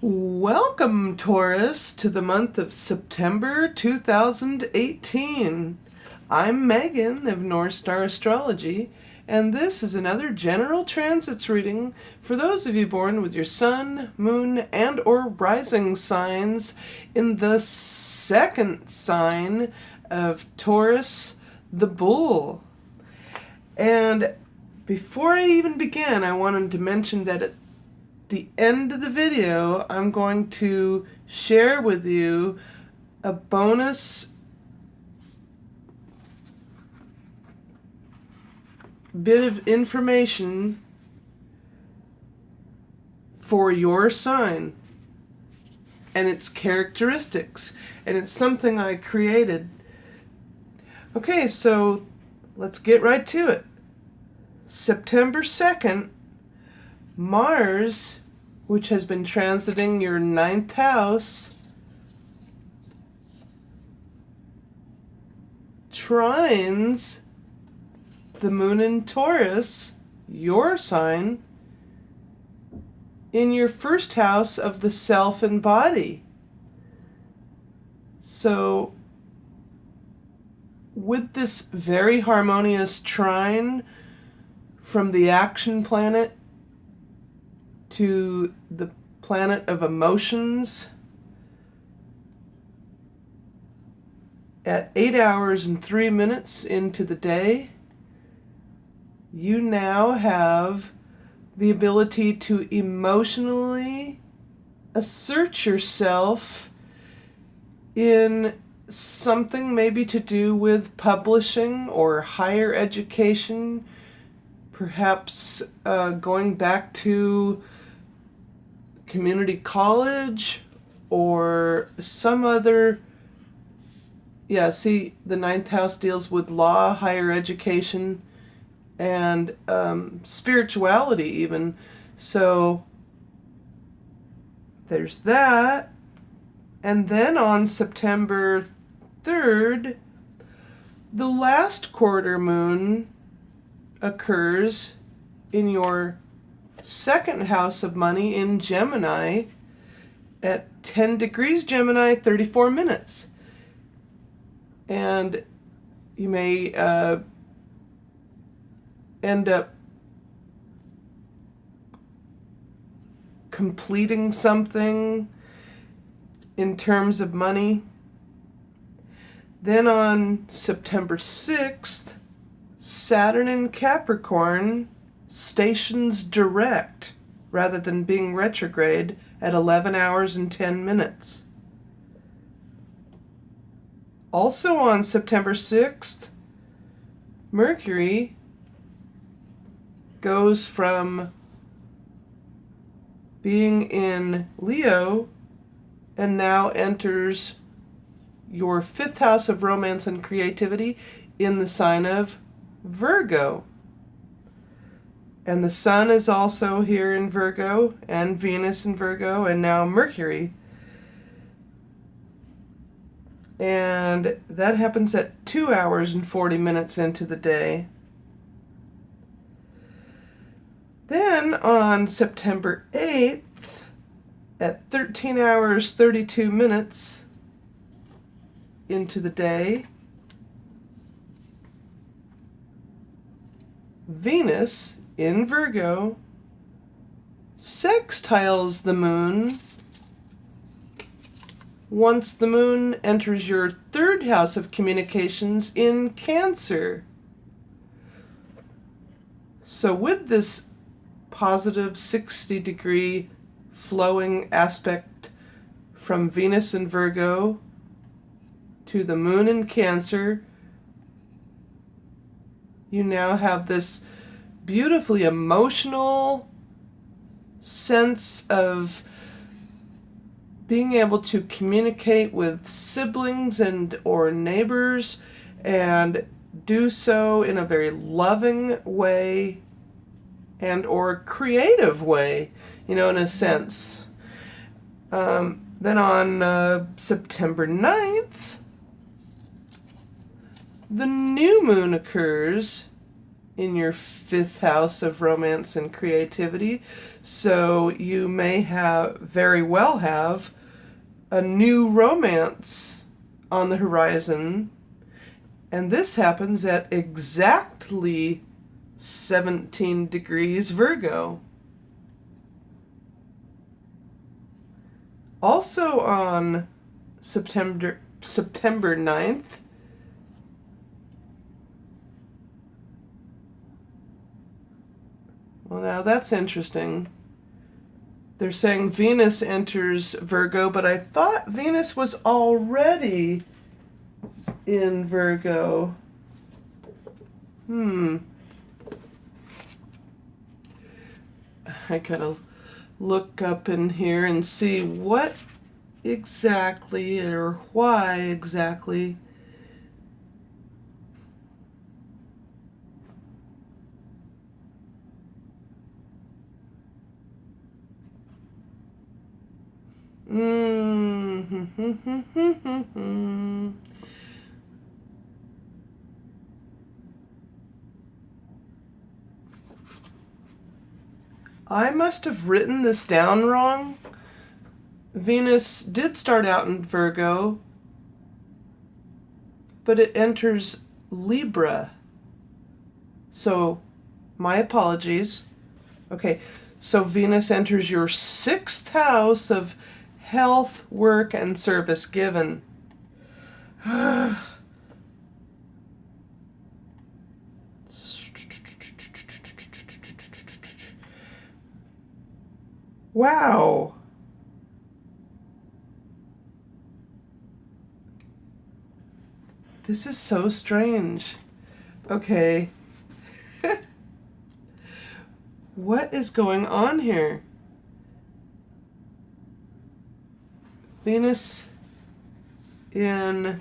Welcome, Taurus, to the month of September 2018. I'm Megan of North Star Astrology, and this is another general transits reading for those of you born with your sun, moon, and or rising signs in the second sign of Taurus, the bull. And before I even begin, I wanted to mention that at the end of the video, I'm going to share with you a bonus bit of information for your sign and its characteristics, and it's something I created. Okay, so let's get right to it. September 2nd, Mars, which has been transiting your 9th house, trines the moon in Taurus, your sign, in your first house of the self and body. So, with this very harmonious trine from the action planet to the planet of emotions at 8 hours and 3 minutes into the day, you now have the ability to emotionally assert yourself in something maybe to do with publishing or higher education, perhaps going back to community college or some other. The 9th house deals with law, higher education, and spirituality even. So there's that. And then on September 3rd, the last quarter moon occurs in your second house of money in Gemini at 10 degrees Gemini, 34 minutes. And you may end up completing something in terms of money. Then on September 6th, Saturn in Capricorn stations direct rather than being retrograde at 11 hours and 10 minutes. Also on September 6th, Mercury goes from being in Leo and now enters your 5th house of romance and creativity in the sign of Virgo. And the Sun is also here in Virgo, and Venus in Virgo, and now Mercury. And that happens at 2 hours and 40 minutes into the day. Then on September 8th, at 13 hours 32 minutes into the day, Venus in Virgo sextiles the moon once the moon enters your 3rd house of communications in Cancer. So with this positive 60-degree flowing aspect from Venus in Virgo to the moon in Cancer, you now have this beautifully emotional sense of being able to communicate with siblings and or neighbors, and do so in a very loving way and or creative way, in a sense. Then on September 9th, the new moon occurs in your 5th house of romance and creativity. So you may very well have a new romance on the horizon. And this happens at exactly 17 degrees Virgo. Also on September 9th, well, now that's interesting. They're saying Venus enters Virgo, but I thought Venus was already in Virgo. I gotta look up in here and see what exactly or why exactly. I must have written this down wrong. Venus did start out in Virgo, but it enters Libra. So, my apologies. Okay, so Venus enters your 6th house of health, work, and service given. Wow. This is so strange. Okay. What is going on here? Venus in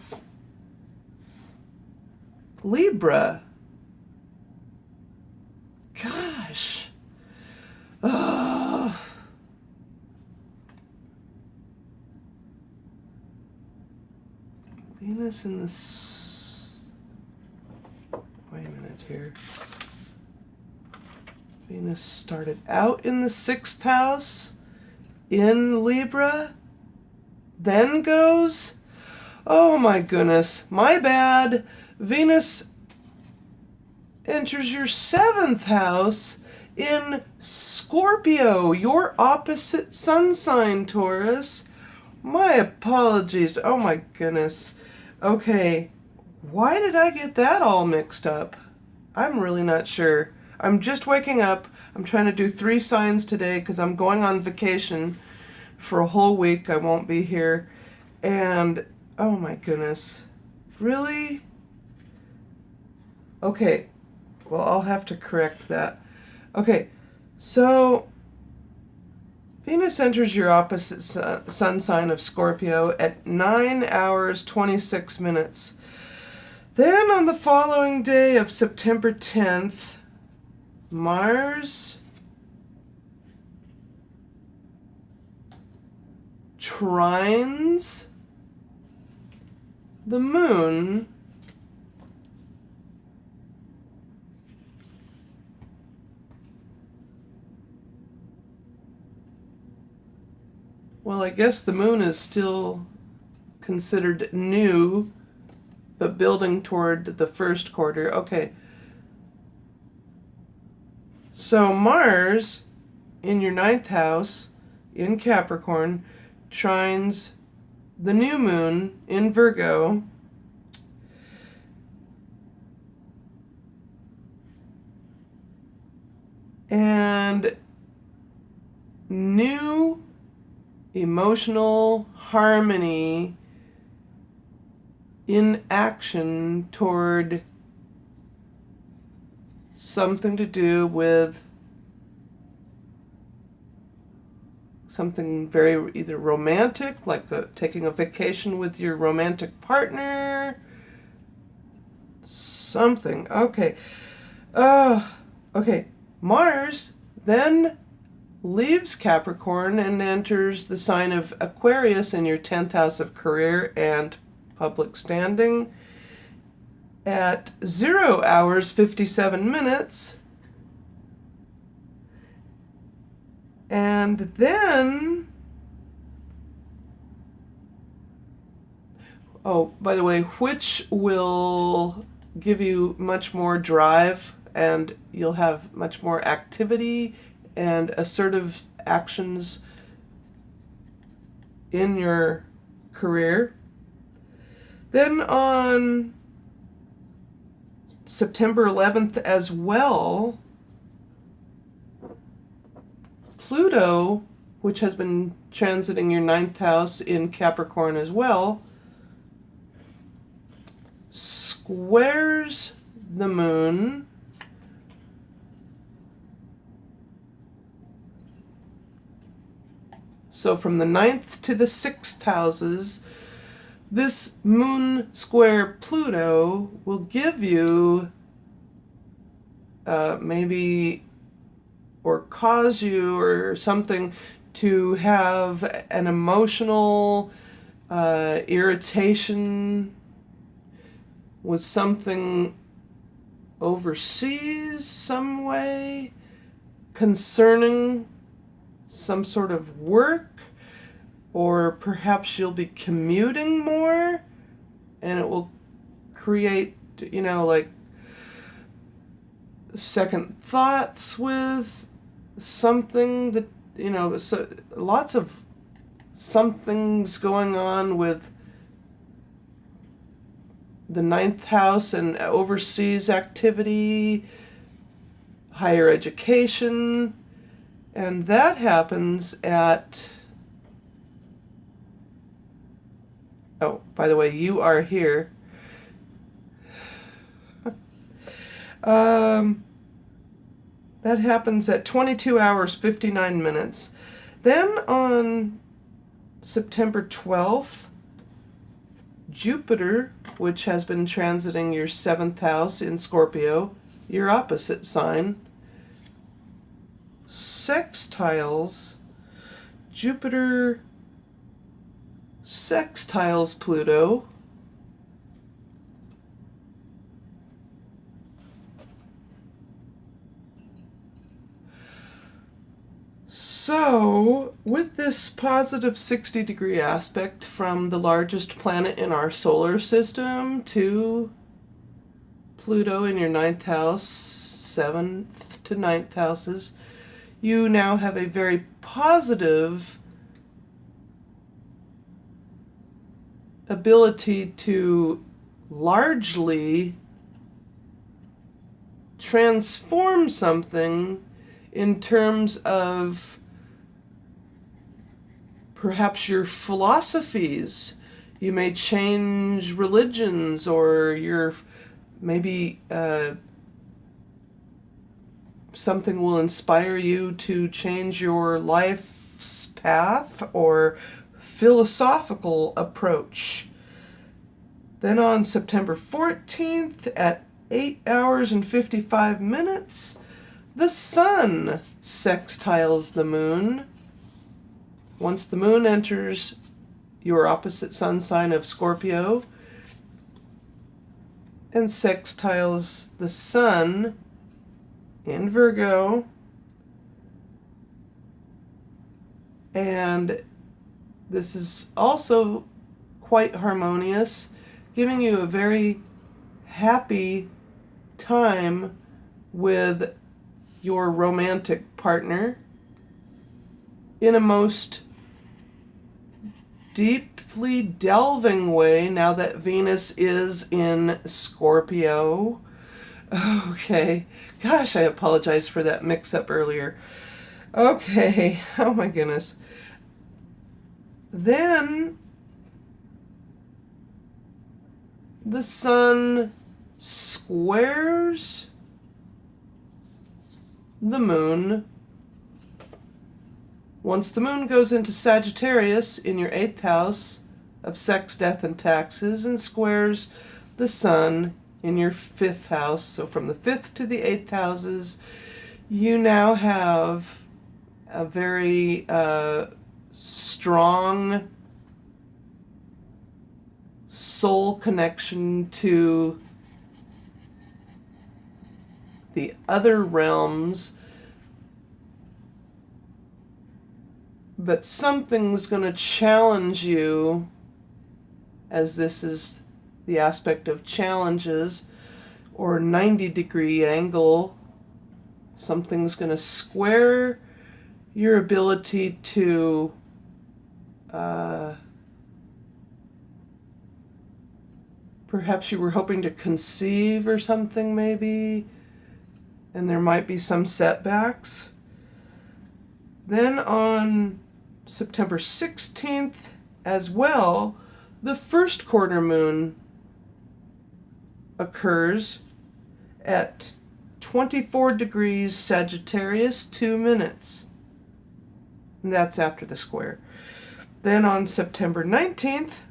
Libra. Gosh. Oh. Venus in the... Wait a minute here. Venus started out in the 6th house in Libra, then goes... Oh my goodness, my bad. Venus enters your 7th house in Scorpio, your opposite sun sign, Taurus. My apologies. Oh my goodness. Okay, why did I get that all mixed up? I'm really not sure. I'm just waking up. I'm trying to do 3 signs today because I'm going on vacation for a whole week. I won't be here. And, oh my goodness. Really? Okay, well, I'll have to correct that. Okay, so Venus enters your opposite sun sign of Scorpio at 9 hours 26 minutes. Then on the following day of September 10th, Mars trines the moon Well, I guess the moon is still considered new, but building toward the first quarter. Okay. So Mars, in your 9th house, in Capricorn, trines the new moon in Virgo. And new emotional harmony in action toward something to do with something very either romantic, like taking a vacation with your romantic partner, something. Okay. Okay. Mars then leaves Capricorn and enters the sign of Aquarius in your 10th house of career and public standing. at 0 hours 57 minutes. And then, oh, by the way, which will give you much more drive, and you'll have much more activity and assertive actions in your career. Then on September 11th as well, Pluto, which has been transiting your 9th house in Capricorn as well, squares the moon so from the 9th to the 6th houses, this moon square Pluto will give you maybe or cause you or something to have an emotional irritation with something overseas some way concerning some sort of work, or perhaps you'll be commuting more and it will create, like second thoughts with something that, so lots of something's going on with the 9th house and overseas activity, higher education, and that happens at, oh, by the way, you are here. That happens at 22 hours 59 minutes. Then on September 12th, Jupiter, which has been transiting your 7th house in Scorpio, your opposite sign, sextiles Jupiter, sextiles Pluto, so with this positive 60-degree aspect from the largest planet in our solar system to Pluto in your 9th house, 7th to 9th houses, you now have a very positive ability to largely transform something in terms of perhaps your philosophies. You may change religions, or your maybe something will inspire you to change your life's path or philosophical approach. Then on September 14th at 8 hours and 55 minutes, the sun sextiles the moon. Once the moon enters your opposite sun sign of Scorpio and sextiles the sun in Virgo, and this is also quite harmonious, giving you a very happy time with your romantic partner in a most deeply delving way now that Venus is in Scorpio. Okay, gosh, I apologize for that mix-up earlier. Okay, oh my goodness. Then the sun squares the moon. Once the moon goes into Sagittarius in your 8th house of sex, death, and taxes, and squares the sun in your 5th house, so from the 5th to the 8th houses, you now have a very strong soul connection to the other realms, but something's going to challenge you, as this is the aspect of challenges, or 90-degree angle. Something's going to square your ability to perhaps you were hoping to conceive or something, maybe, and there might be some setbacks. Then on September 16th as well, the first quarter moon occurs at 24 degrees Sagittarius, 2 minutes. And that's after the square. Then on September 19th,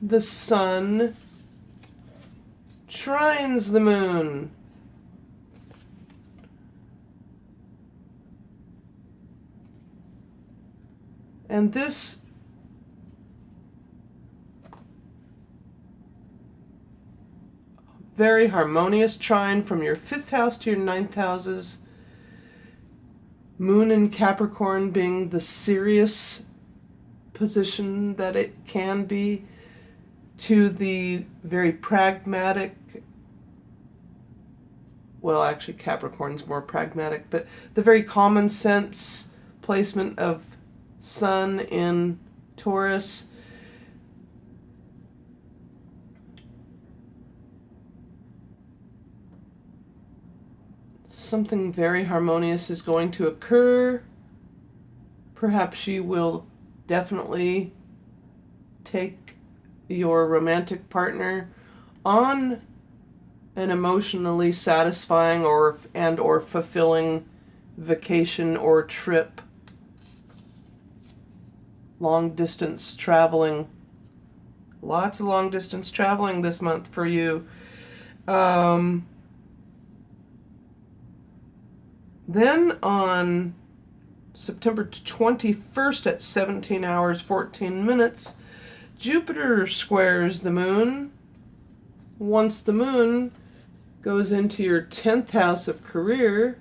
the sun trines the moon. And this very harmonious trine from your 5th house to your 9th houses, moon in Capricorn being the serious position that it can be, to the very pragmatic, well, actually Capricorn's more pragmatic, but the very common sense placement of sun in Taurus. Something very harmonious is going to occur. Perhaps you will definitely take your romantic partner on an emotionally satisfying or fulfilling vacation or trip. Long distance traveling. Lots of long distance traveling this month for you. Then on September 21st at 17 hours 14 minutes, Jupiter squares the moon. Once the moon goes into your 10th house of career,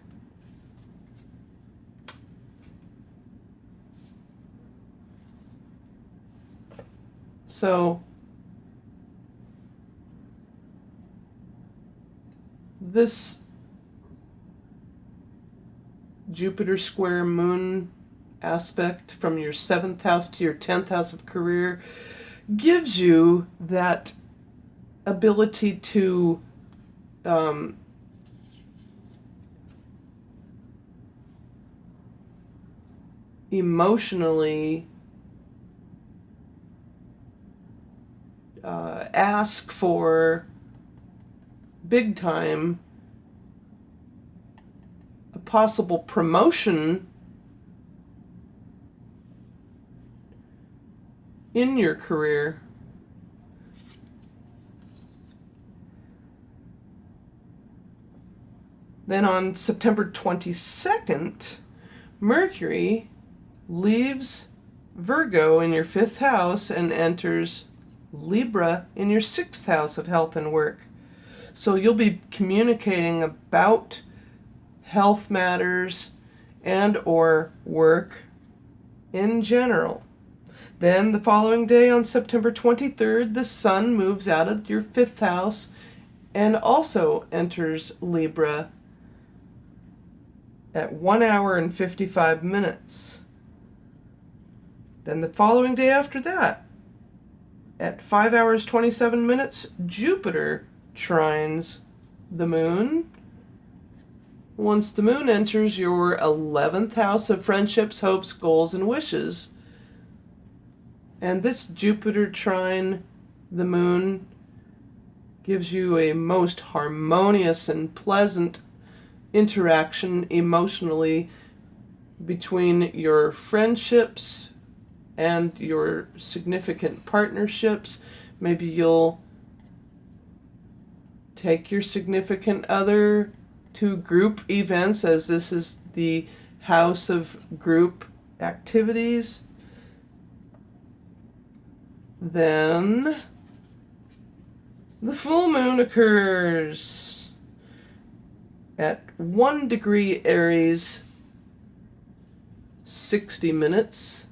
so this Jupiter square moon aspect from your 7th house to your 10th house of career gives you that ability to emotionally ask for big time a possible promotion in your career. Then on September 22nd, Mercury leaves Virgo in your 5th house and enters Libra in your 6th house of health and work. So you'll be communicating about health matters and or work in general. Then the following day on September 23rd, the sun moves out of your 5th house and also enters Libra at 1 hour and 55 minutes. Then the following day after that, at 5 hours 27 minutes, Jupiter trines the moon. Once the moon enters your 11th house of friendships, hopes, goals, and wishes, and this Jupiter trine the moon gives you a most harmonious and pleasant interaction emotionally between your friendships and your significant partnerships. Maybe you'll take your significant other to group events, as this is the house of group activities. Then The full moon occurs at 1 degree Aries, 60 minutes,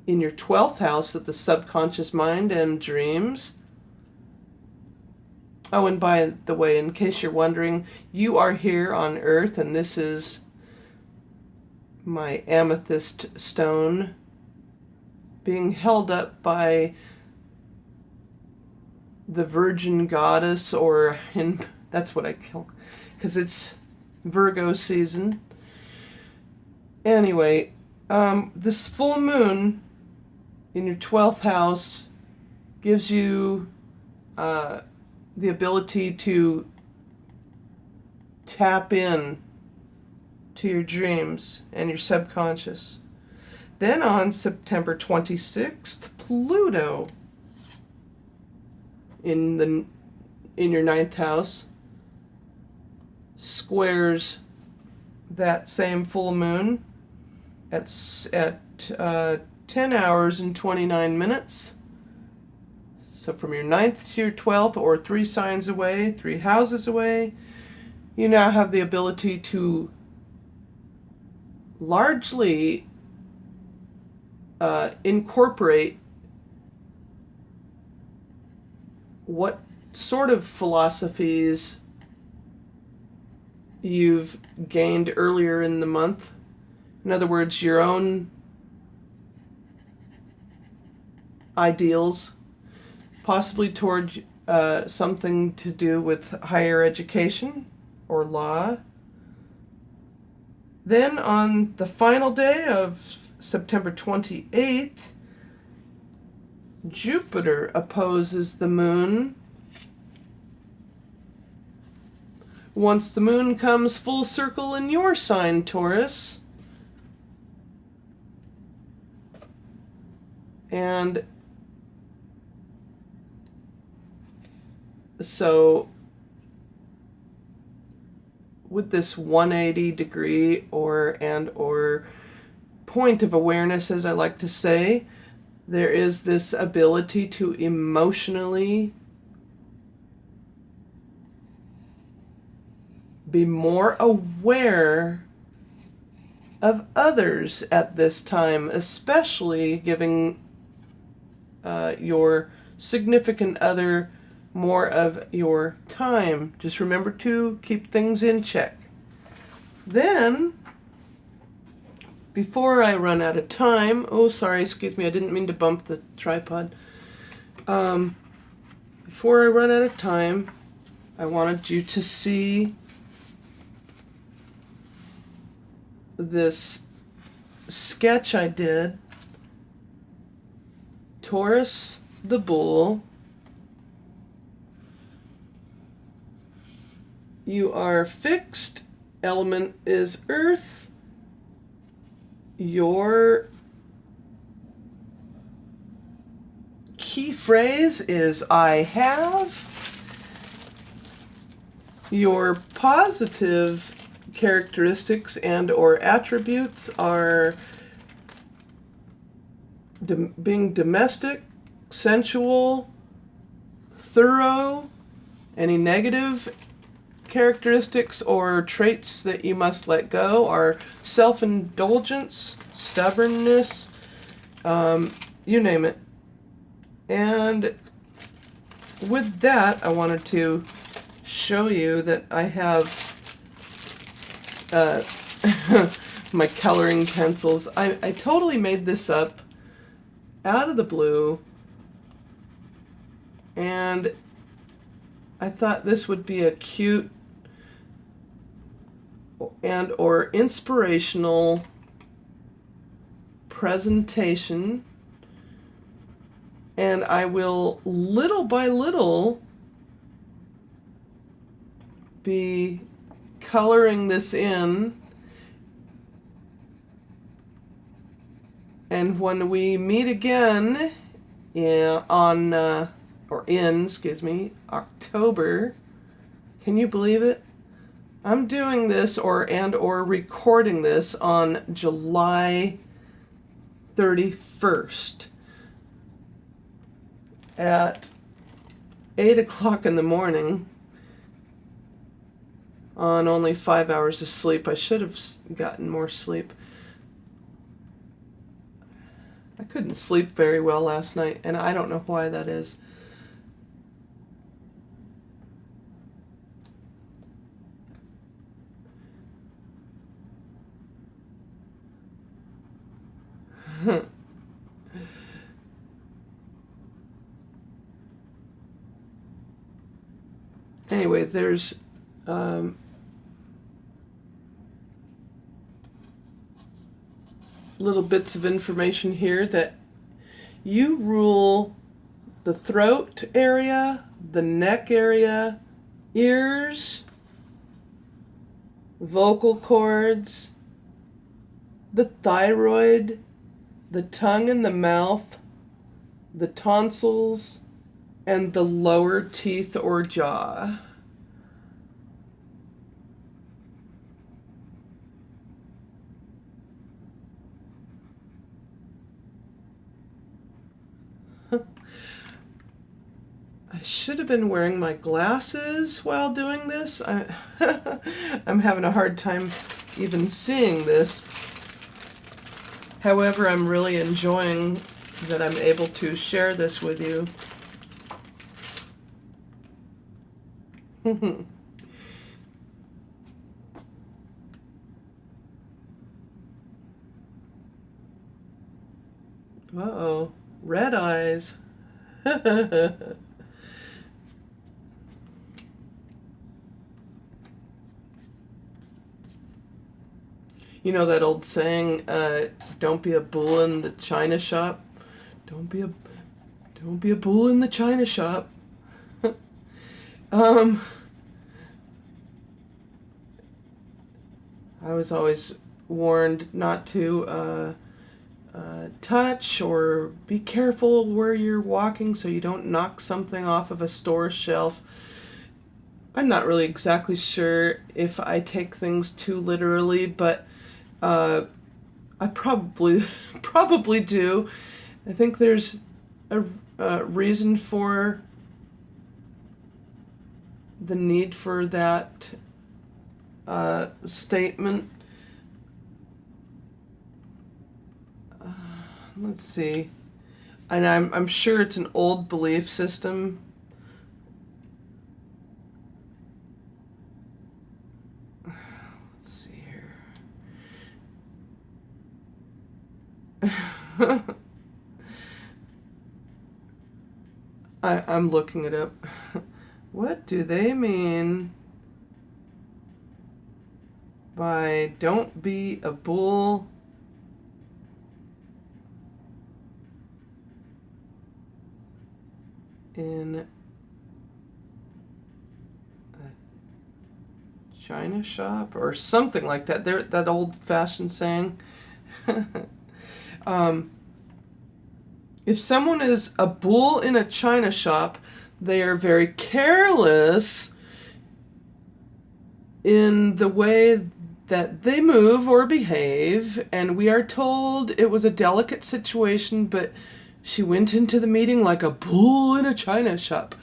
in your 12th house of the subconscious mind and dreams. Oh, and by the way, in case you're wondering, you are here on Earth, and this is my amethyst stone being held up by the Virgin Goddess, that's what I call, because it's Virgo season. Anyway, this full moon in your 12th house gives you the ability to tap in to your dreams and your subconscious. Then on September 26th, Pluto in your 9th house squares that same full moon at 10 hours and 29 minutes. So from your 9th to your 12th, or 3 signs away, 3 houses away, you now have the ability to largely incorporate what sort of philosophies you've gained earlier in the month. In other words, your own ideals, possibly toward something to do with higher education or law. Then on the final day of September 28th, Jupiter opposes the moon. Once the moon comes full circle in your sign, Taurus, and so with this 180 degree or point of awareness, as I like to say, there is this ability to emotionally be more aware of others at this time, especially giving your significant other more of your time. Just remember to keep things in check. Then, before I run out of time, excuse me, I didn't mean to bump the tripod. Before I run out of time, I wanted you to see this sketch I did. Taurus the bull. You are fixed. Element is earth. Your key phrase is I have. Your positive characteristics and or attributes are being domestic, sensual, thorough. Any negative characteristics or traits that you must let go are self-indulgence, stubbornness, you name it. And with that, I wanted to show you that I have my coloring pencils. I totally made this up out of the blue, and I thought this would be a cute and or inspirational presentation, and I will little by little be coloring this in, and when we meet again in October, can you believe it? I'm doing this or recording this on July 31st. at 8 o'clock in the morning on only 5 hours of sleep. I should have gotten more sleep. I couldn't sleep very well last night, and I don't know why that is. Anyway, there's little bits of information here that you rule the throat area, the neck area, ears, vocal cords, the thyroid, the tongue and the mouth, the tonsils, and the lower teeth or jaw. I should have been wearing my glasses while doing this. I'm having a hard time even seeing this. However, I'm really enjoying that I'm able to share this with you. Uh-oh, red eyes. You know that old saying, don't be a bull in the china shop? Don't be a bull in the china shop. I was always warned not to touch or be careful where you're walking so you don't knock something off of a store shelf. I'm not really exactly sure if I take things too literally, but I probably do. I think there's a reason for the need for that statement. Let's see. And I'm sure it's an old belief system. Let's see here. I'm looking it up. What do they mean by don't be a bull in a china shop or something like that? That old-fashioned saying. If someone is a bull in a china shop, they are very careless in the way that they move or behave, and we are told it was a delicate situation, but she went into the meeting like a bull in a china shop.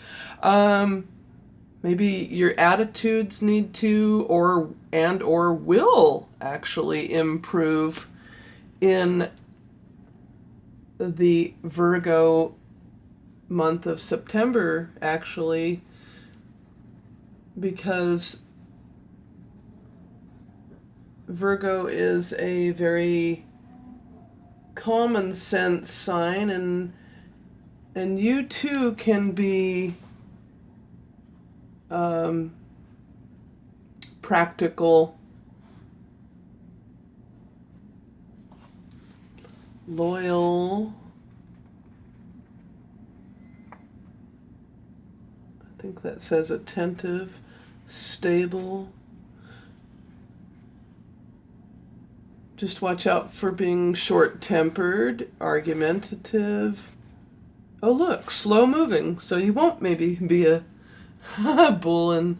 Maybe your attitudes need to or will actually improve in the Virgo month of September, actually, because Virgo is a very common sense sign, and you too can be practical, loyal. I think that says attentive, stable. Just watch out for being short-tempered, argumentative. Oh look, slow-moving, so you won't maybe be a bull in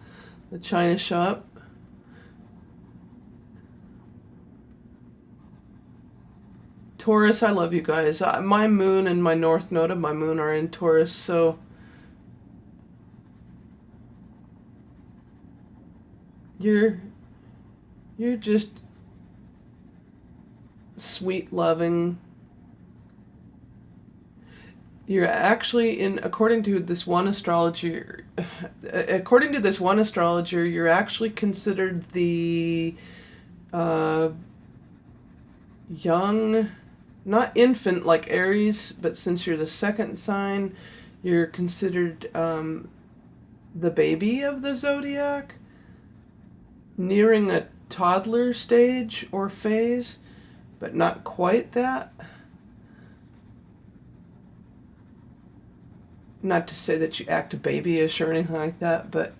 the china shop. Taurus, I love you guys. My moon and my north node of my moon are in Taurus, so you're just sweet loving. You're actually according to this one astrologer, you're actually considered the young, not infant like Aries, but since you're the second sign, you're considered the baby of the zodiac, nearing a toddler stage or phase, but not quite that. Not to say that you act babyish or anything like that, but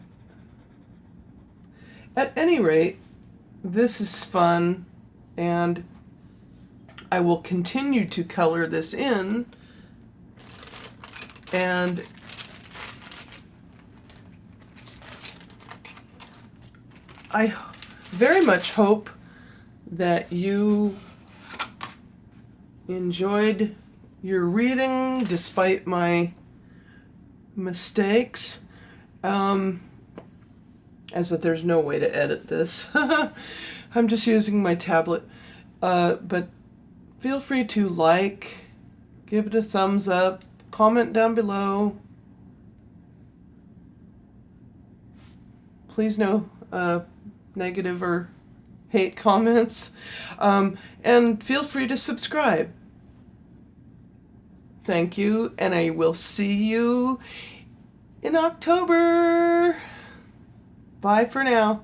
at any rate, this is fun, and I will continue to color this in, and I very much hope that you enjoyed your reading despite my mistakes, as that there's no way to edit this. I'm just using my tablet, but feel free to like, give it a thumbs up, comment down below. Please no negative or hate comments, and feel free to subscribe. Thank you, and I will see you in October. Bye for now.